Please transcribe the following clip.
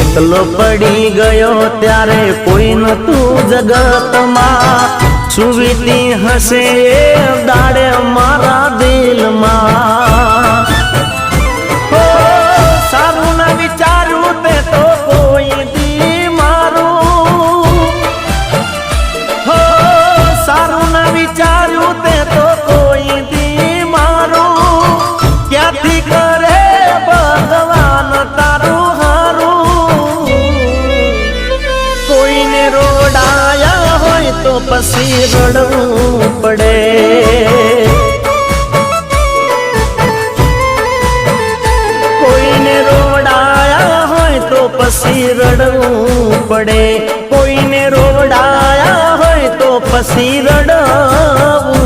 એકલો પડી ગયો ત્યારે કોઈ નતું જગતમાં, સુવીતી હશે એ દાડે મારા દિલમાં। હો સારું ના વિચાર્યું તે તો કોઈ દી મારું, હો સારું ના વિચાર્યું તે તો કોઈ દી મારું, ક્યાંથી કરે ભગવાન તારું હારું। કોઈને રોડાયા હોય તો પછી રડવું પડે, કોઈને રોડાયા હોય તો પછી રડવું પડે, કોઈને રોડાયા હોય તો પછી રડવું